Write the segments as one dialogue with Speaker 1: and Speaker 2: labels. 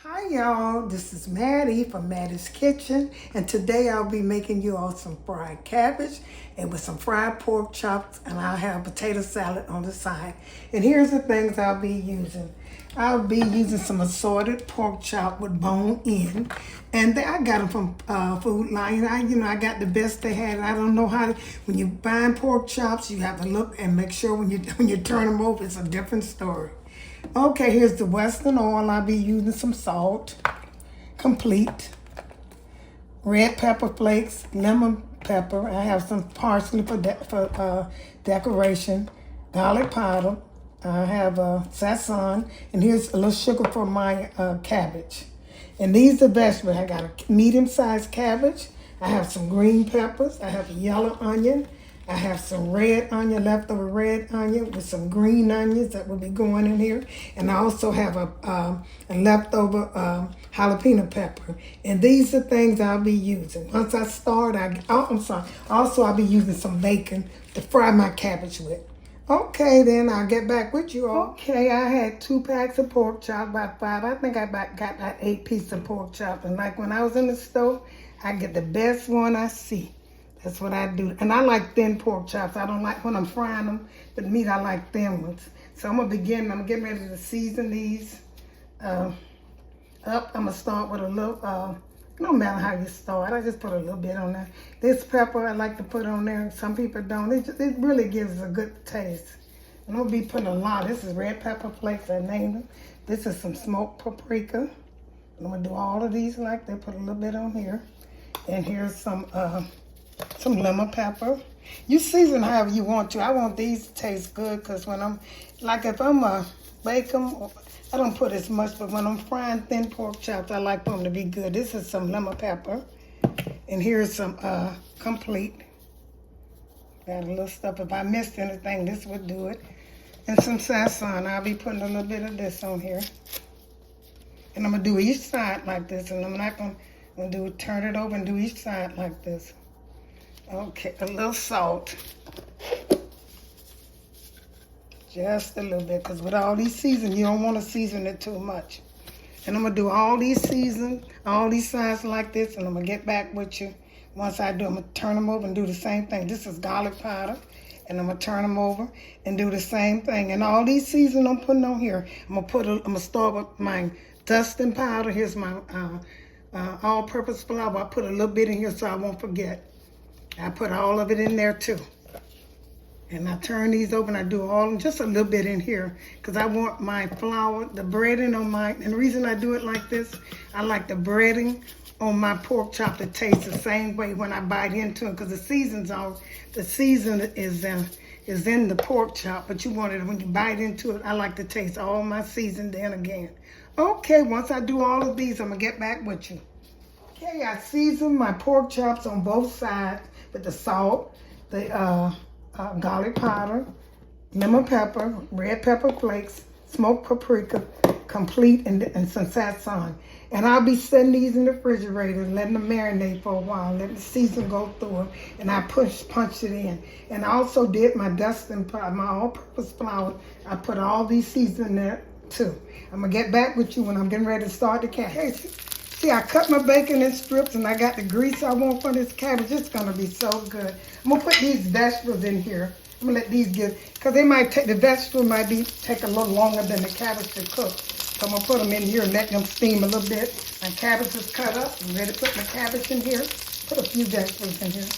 Speaker 1: Hi y'all, this is Mattie from Mattie's Kitchen, and today I'll be making you all some fried cabbage and with some fried pork chops, and I'll have potato salad on the side. And here's the things I'll be using. I'll be using some assorted pork chop with bone in, and I got them from Food Lion. I got the best they had. I don't know how to. When you buy pork chops, you have to look and make sure when you turn them over, it's a different story. Okay, here's the Western oil. I'll be using some salt, complete, red pepper flakes, lemon pepper. I have some parsley for decoration, garlic powder. I have sazon, and here's a little sugar for my cabbage. And these are vegetables. I got a medium-sized cabbage. I have some green peppers. I have a yellow onion. I have some red onion, leftover red onion with some green onions that will be going in here. And I also have a leftover jalapeno pepper. And these are things I'll be using. Once I start, also I'll be using some bacon to fry my cabbage with. Okay, then I'll get back with you all. Okay, I had 2 packs of pork chop, about 5. I think I got about 8 pieces of pork chop. And like when I was in the stove, I get the best one I see. That's what I do. And I like thin pork chops. I don't like when I'm frying them, but meat, I like thin ones. So I'm getting ready to season these up. I'm going to start with a little, no matter how you start, I just put a little bit on there. This pepper I like to put on there. Some people don't. It really gives a good taste. And I'm going to be putting a lot. This is red pepper flakes, I named them. This is some smoked paprika. And I'm going to do all of these like that. Put a little bit on here. And here's some lemon pepper. You season however you want to. I want these to taste good because when if I'm bake them, I don't put as much, but when I'm frying thin pork chops, I like them to be good. This is some lemon pepper. And here's some complete. Got a little stuff. If I missed anything, this would do it. And some sazon. I'll be putting a little bit of this on here. And I'm going to do each side like this. And I'm not going to turn it over and do each side like this. Okay, a little salt. Just a little bit, because with all these seasons, you don't want to season it too much. And I'm going to do all these sides like this, and I'm going to get back with you. Once I do, I'm going to turn them over and do the same thing. This is garlic powder, and I'm going to turn them over and do the same thing. And all these seasons I'm putting on here, I'm going to start with my dusting powder. Here's my all-purpose flour. I put a little bit in here so I won't forget. I put all of it in there too. And I turn these over and I do just a little bit in here because I want my flour, the breading on and the reason I do it like this, I like the breading on my pork chop to taste the same way when I bite into it because the season is in the pork chop, but you want it when you bite into it. I like to taste all my season then again. Okay, once I do all of these, I'm gonna get back with you. Okay, I seasoned my pork chops on both sides with the salt, the garlic powder, lemon pepper, red pepper flakes, smoked paprika, complete, and some sazon. And I'll be setting these in the refrigerator and letting them marinate for a while, letting the season go through them, and I punch it in. And I also did my dusting powder, my all-purpose flour. I put all these seasons in there too. I'm gonna get back with you when I'm getting ready to start the cabbage. See, I cut my bacon in strips and I got the grease I want for this cabbage. It's gonna be so good. I'm gonna put these vegetables in here. I'm gonna let these because the vegetable might take a little longer than the cabbage to cook. So I'm gonna put them in here and let them steam a little bit. My cabbage is cut up. I'm ready to put my cabbage in here. Put a few vegetables in here.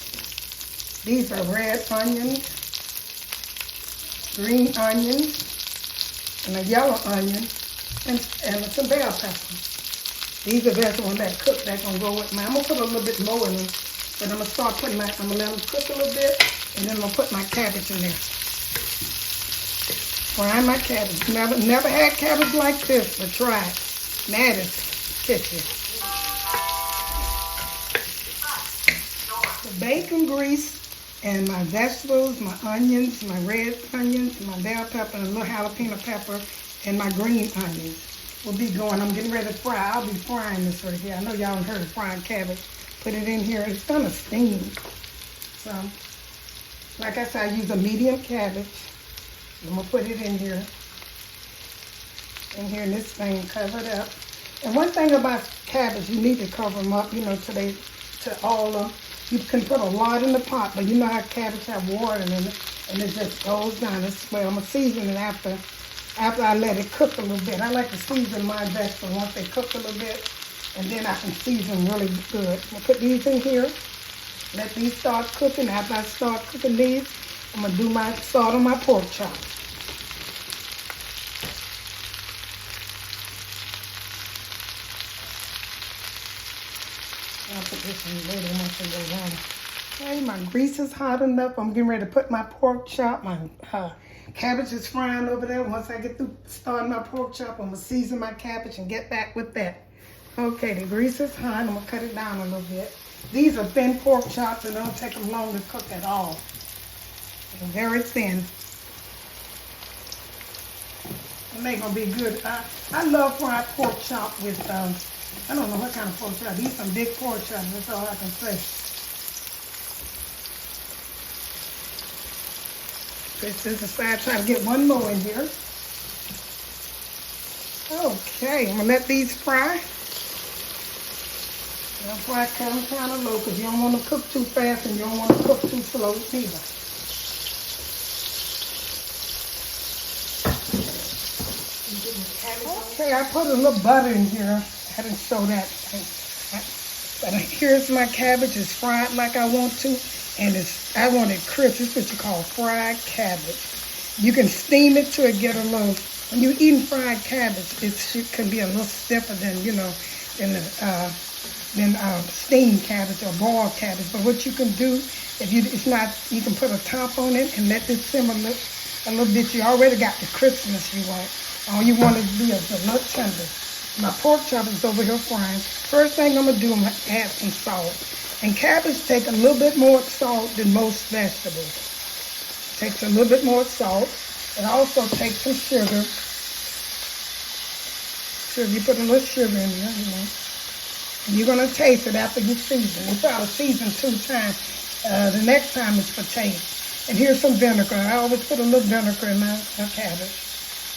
Speaker 1: These are red onions, green onions, and a yellow onion, and some bell peppers. These are vegetables that cook, that's gonna go with I'm gonna put a little bit more in them, but I'm gonna I'm gonna let them cook a little bit, and then I'm gonna put my cabbage in there. Fry my cabbage. Never had cabbage like this, but try it. Mattie's Kitchen. The bacon grease and my vegetables, my onions, my red onions, my bell pepper, and a little jalapeno pepper, and my green onions will be going. I'm getting ready to fry. I'll be frying this right here. I know y'all heard of frying cabbage. Put it in here. It's gonna steam. So, like I said, I use a medium cabbage. I'm gonna put it in here. In this thing, cover it up. And one thing about cabbage, you need to cover them up, you know, to all of them. You can put a lot in the pot, but you know how cabbage have water in it, and it just goes down. It's well, I'm gonna season it after I let it cook a little bit. I like to season my vegetables once they cook a little bit, and then I can season really good. I'm gonna put these in here, let these start cooking. After I start cooking these, I'm gonna start on my pork chop. I'll put this in later once it goes on. Okay, my grease is hot enough. I'm getting ready to put my pork chop. My cabbage is frying over there. Once I get through starting my pork chop, I'm gonna season my cabbage and get back with that. Okay, the grease is hot. I'm gonna cut it down a little bit. These are thin pork chops and they don't take them long to cook at all. They're very thin. And they're gonna be good. I love fried pork chop with I don't know what kind of pork chop. These some big pork chops, that's all I can say. This is the side, trying to get one more in here. Okay, I'm gonna let these fry. I'll fry kind of low because you don't want to cook too fast and you don't want to cook too slow either. Okay, I put a little butter in here. I didn't show that. But here's my cabbage. It's fried like I want to, and I want it crisp. It's what you call fried cabbage. You can steam it to it get a little. When you're eating fried cabbage, it can be a little stiffer than steamed cabbage or boiled cabbage. But what you can do, you can put a top on it and let it simmer a little bit. You already got the crispness you want. All you want it to be is a little tender. My pork chop is over here frying. First thing I'm gonna do, I'm gonna add some salt. And cabbage take a little bit more salt than most vegetables. Takes a little bit more salt. It also takes some sugar. You put a little sugar in there, you know. And you're gonna taste it after you season. You try to season 2 times. The next time is for taste. And here's some vinegar. I always put a little vinegar in my cabbage.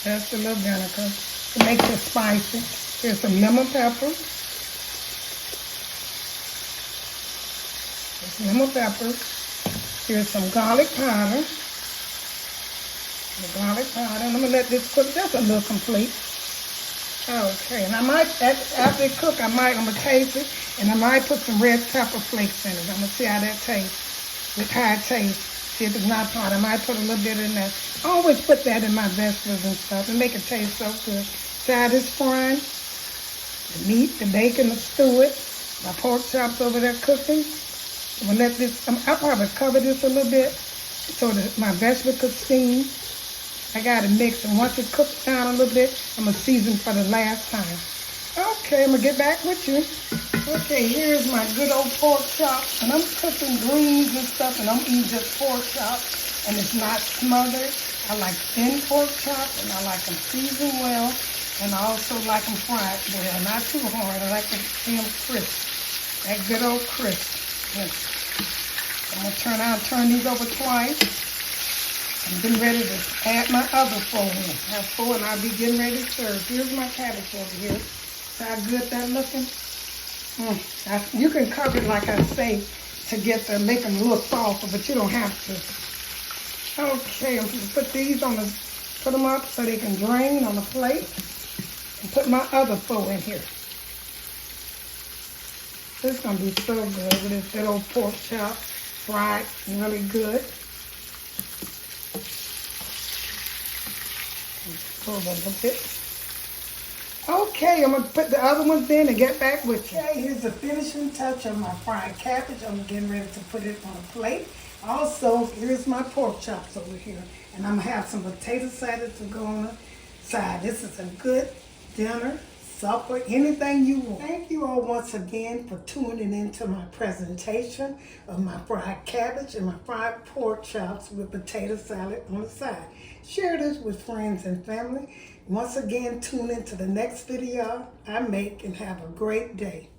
Speaker 1: Just a little vinegar to make it spicy. Here's some lemon pepper. There's lemon pepper. Here's some garlic powder. The garlic powder. And I'm gonna let this cook just a little complete. Okay, and I might, after it cook, I'm gonna taste it, and I might put some red pepper flakes in it. I'm gonna see how that tastes, how it tastes. See if it's not hot. I might put a little bit in there. I always put that in my vegetables and stuff and make it taste so good. See how this frying? The meat, the bacon, the stew it. My pork chops over there cooking. I'm gonna let this, I'll probably cover this a little bit so that my vegetable could steam. I got to mix, and once it cooks down a little bit, I'm going to season for the last time. Okay, I'm going to get back with you. Okay, here's my good old pork chop, and I'm cooking greens and stuff, and I'm eating just pork chop, and it's not smothered. I like thin pork chop, and I like them seasoned well, and I also like them fried well, not too hard. I like to see them crisp, that good old crisp. Yes. I'm going to turn these over twice. I'm getting ready to add my other 4 in. I have 4 and I'll be getting ready to serve. Here's my cabbage over here. See how good that looking? You can cover it like I say to make them a little softer, but you don't have to. Okay, I'm going to put these put them up so they can drain on the plate. And put my other 4 in here. This is going to be so good with this good old pork chop, fried and really good. A little bit. Okay, I'm going to put the other ones in and get back with you. Okay, here's the finishing touch of my fried cabbage. I'm getting ready to put it on a plate. Also, here's my pork chops over here. And I'm going to have some potato salad to go on the side. This is a good dinner, supper, anything you want. Thank you all once again for tuning into my presentation of my fried cabbage and my fried pork chops with potato salad on the side. Share this with friends and family. Once again, tune into the next video I make and have a great day.